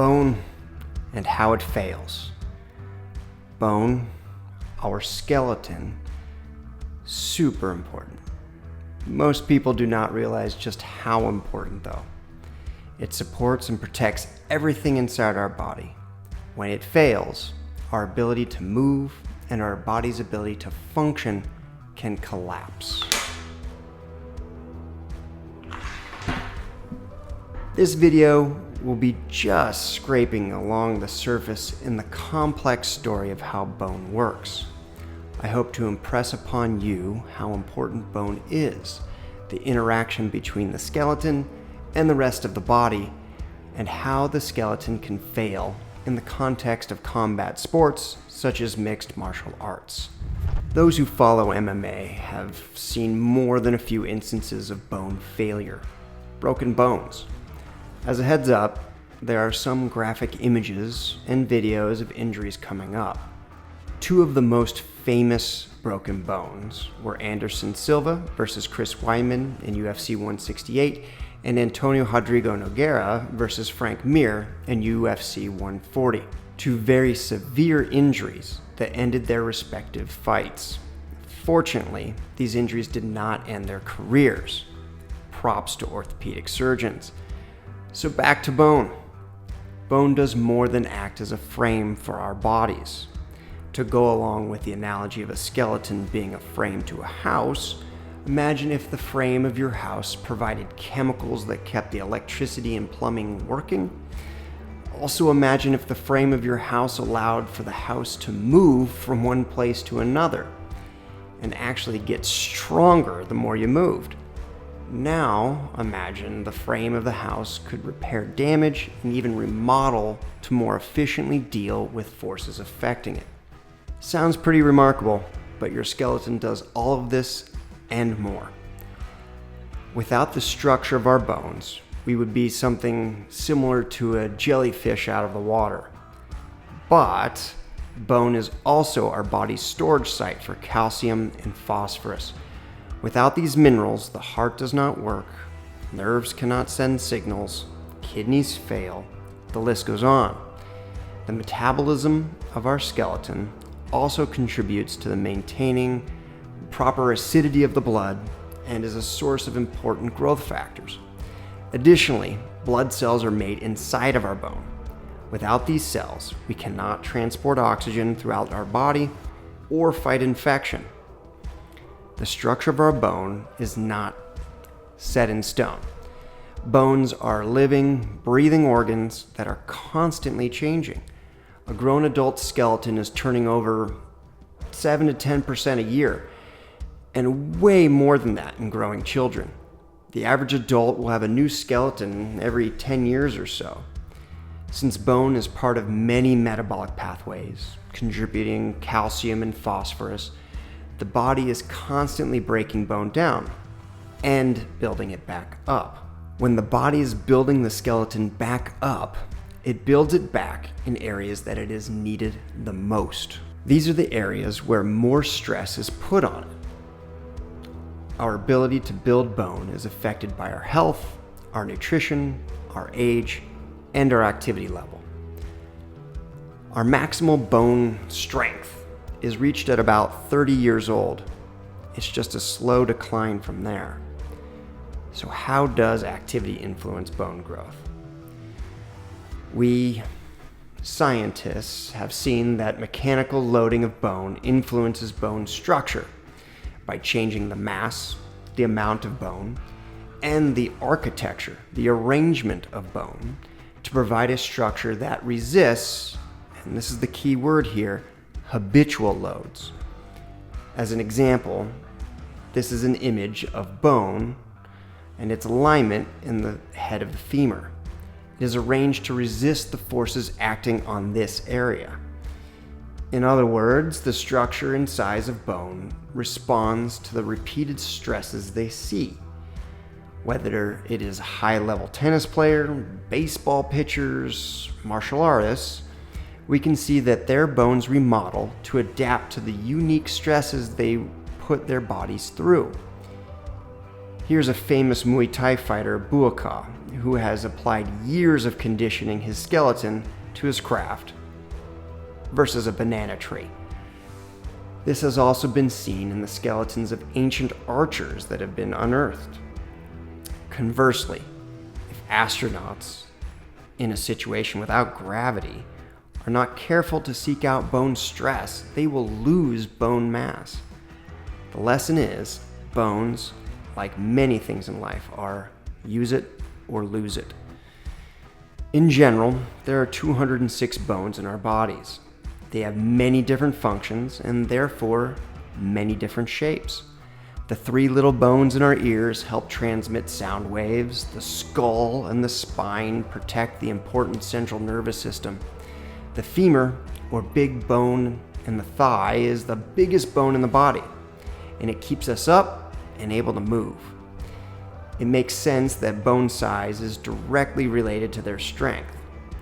Bone and how it fails. Bone, our skeleton, super important. Most people do not realize just how important though. It supports and protects everything inside our body. When it fails, our ability to move and our body's ability to function can collapse. This video will be just scraping along the surface in the complex story of how bone works. I hope to impress upon you how important bone is, the interaction between the skeleton and the rest of the body, and how the skeleton can fail in the context of combat sports such as mixed martial arts. Those who follow MMA have seen more than a few instances of bone failure, broken bones. As a heads up, there are some graphic images and videos of injuries coming up. Two of the most famous broken bones were Anderson Silva versus Chris Weidman in UFC 168 and Antonio Rodrigo Nogueira versus Frank Mir in UFC 140. Two very severe injuries that ended their respective fights. Fortunately, these injuries did not end their careers. Props to orthopedic surgeons. So back to bone. Bone does more than act as a frame for our bodies. To go along with the analogy of a skeleton being a frame to a house, imagine if the frame of your house provided chemicals that kept the electricity and plumbing working. Also imagine if the frame of your house allowed for the house to move from one place to another and actually get stronger the more you moved. Now imagine the frame of the house could repair damage and even remodel to more efficiently deal with forces affecting it. Sounds pretty remarkable, but your skeleton does all of this and more. Without the structure of our bones, we would be something similar to a jellyfish out of the water. But bone is also our body's storage site for calcium and phosphorus. Without these minerals, the heart does not work, nerves cannot send signals, kidneys fail, the list goes on. The metabolism of our skeleton also contributes to the maintaining proper acidity of the blood and is a source of important growth factors. Additionally, blood cells are made inside of our bone. Without these cells, we cannot transport oxygen throughout our body or fight infection. The structure of our bone is not set in stone. Bones are living, breathing organs that are constantly changing. A grown adult skeleton is turning over 7 to 10% a year, and way more than that in growing children. The average adult will have a new skeleton every 10 years or so. Since bone is part of many metabolic pathways, contributing calcium and phosphorus, the body is constantly breaking bone down and building it back up. When the body is building the skeleton back up, it builds it back in areas that it is needed the most. These are the areas where more stress is put on it. Our ability to build bone is affected by our health, our nutrition, our age, and our activity level. Our maximal bone strength is reached at about 30 years old. It's just a slow decline from there. So how does activity influence bone growth? We scientists have seen that mechanical loading of bone influences bone structure by changing the mass, the amount of bone, and the architecture, the arrangement of bone, to provide a structure that resists, and this is the key word here, habitual loads. As an example, this is an image of bone and its alignment in the head of the femur. It is arranged to resist the forces acting on this area. In other words, the structure and size of bone responds to the repeated stresses they see. Whether it is a high-level tennis player, baseball pitchers, martial artists, we can see that their bones remodel to adapt to the unique stresses they put their bodies through. Here's a famous Muay Thai fighter, Buakaw, who has applied years of conditioning his skeleton to his craft, versus a banana tree. This has also been seen in the skeletons of ancient archers that have been unearthed. Conversely, if astronauts in a situation without gravity are not careful to seek out bone stress, they will lose bone mass. The lesson is, bones, like many things in life, are use it or lose it. In general, there are 206 bones in our bodies. They have many different functions and therefore many different shapes. The 3 little bones in our ears help transmit sound waves. The skull and the spine protect the important central nervous system. The femur, or big bone in the thigh, is the biggest bone in the body, and it keeps us up and able to move. It makes sense that bone size is directly related to their strength.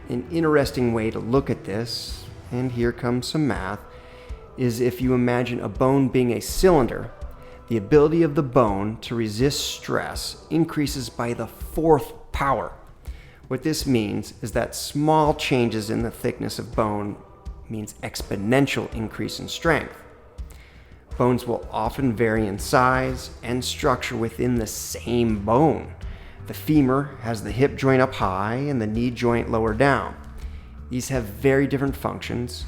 An interesting way to look at this, and here comes some math, is if you imagine a bone being a cylinder, the ability of the bone to resist stress increases by the 4th power. What this means is that small changes in the thickness of bone means exponential increase in strength. Bones will often vary in size and structure within the same bone. The femur has the hip joint up high and the knee joint lower down. These have very different functions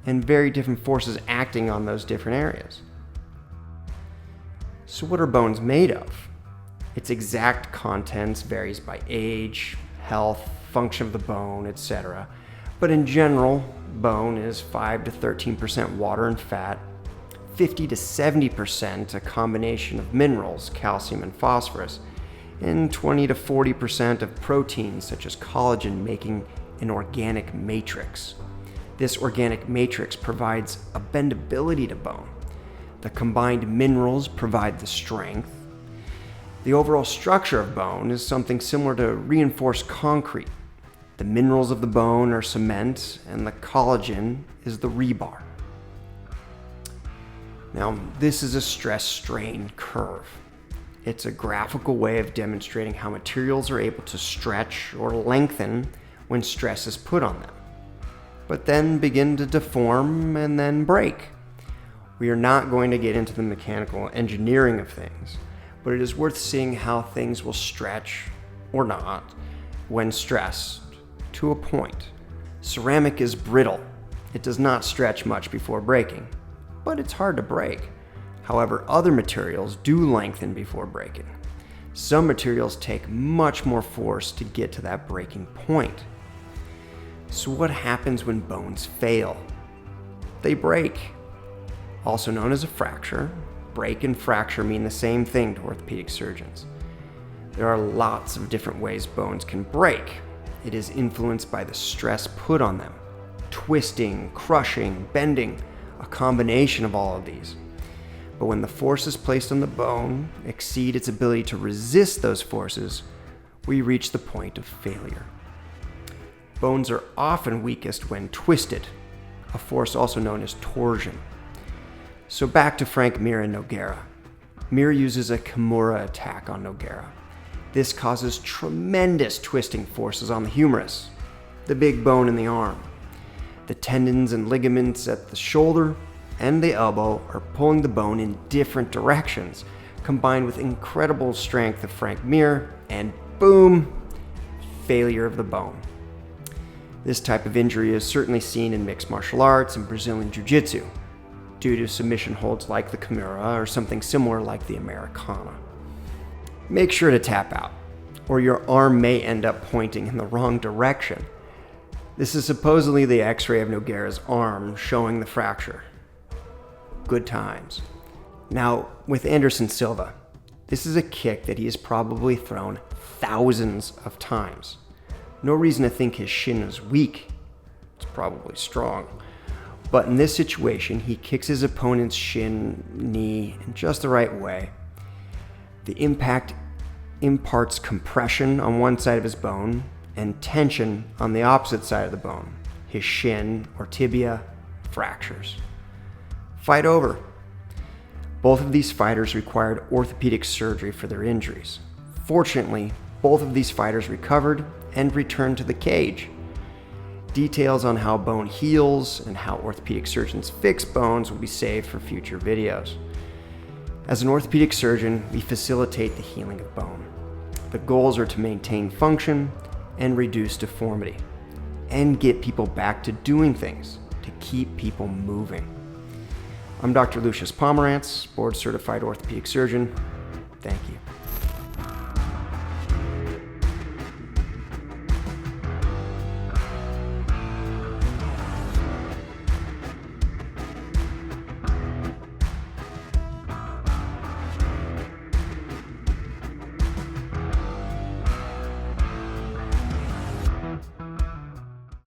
and very different forces acting on those different areas. So what are bones made of? Its exact contents varies by age, health, function of the bone, etc. But in general, bone is 5 to 13% water and fat, 50 to 70% a combination of minerals, calcium and phosphorus, and 20 to 40% of proteins such as collagen, making an organic matrix. This organic matrix provides a bendability to bone. The combined minerals provide the strength. The overall structure of bone is something similar to reinforced concrete. The minerals of the bone are cement, and the collagen is the rebar. Now, this is a stress-strain curve. It's a graphical way of demonstrating how materials are able to stretch or lengthen when stress is put on them, but then begin to deform and then break. We are not going to get into the mechanical engineering of things, but it is worth seeing how things will stretch or not when stressed to a point. Ceramic is brittle. It does not stretch much before breaking, but it's hard to break. However, other materials do lengthen before breaking. Some materials take much more force to get to that breaking point. So what happens when bones fail? They break. Also known as a fracture, break and fracture mean the same thing to orthopedic surgeons. There are lots of different ways bones can break. It is influenced by the stress put on them. Twisting, crushing, bending, a combination of all of these. But when the forces placed on the bone exceed its ability to resist those forces, we reach the point of failure. Bones are often weakest when twisted, a force also known as torsion. So back to Frank Mir and Nogueira. Mir uses a Kimura attack on Nogueira. This causes tremendous twisting forces on the humerus, the big bone in the arm. The tendons and ligaments at the shoulder and the elbow are pulling the bone in different directions, combined with incredible strength of Frank Mir, and boom, failure of the bone. This type of injury is certainly seen in mixed martial arts and Brazilian Jiu-Jitsu, due to submission holds like the Kimura or something similar like the Americana. Make sure to tap out, or your arm may end up pointing in the wrong direction. This is supposedly the X-ray of Nogueira's arm showing the fracture. Good times. Now, with Anderson Silva, this is a kick that he has probably thrown thousands of times. No reason to think his shin is weak. It's probably strong. But in this situation, he kicks his opponent's shin, knee in just the right way. The impact imparts compression on one side of his bone and tension on the opposite side of the bone. His shin or tibia fractures. Fight over. Both of these fighters required orthopedic surgery for their injuries. Fortunately, both of these fighters recovered and returned to the cage. Details on how bone heals and how orthopedic surgeons fix bones will be saved for future videos. As an orthopedic surgeon, we facilitate the healing of bone. The goals are to maintain function and reduce deformity, and get people back to doing things to keep people moving. I'm Dr. Lucius Pomerantz, board-certified orthopedic surgeon. Thank you.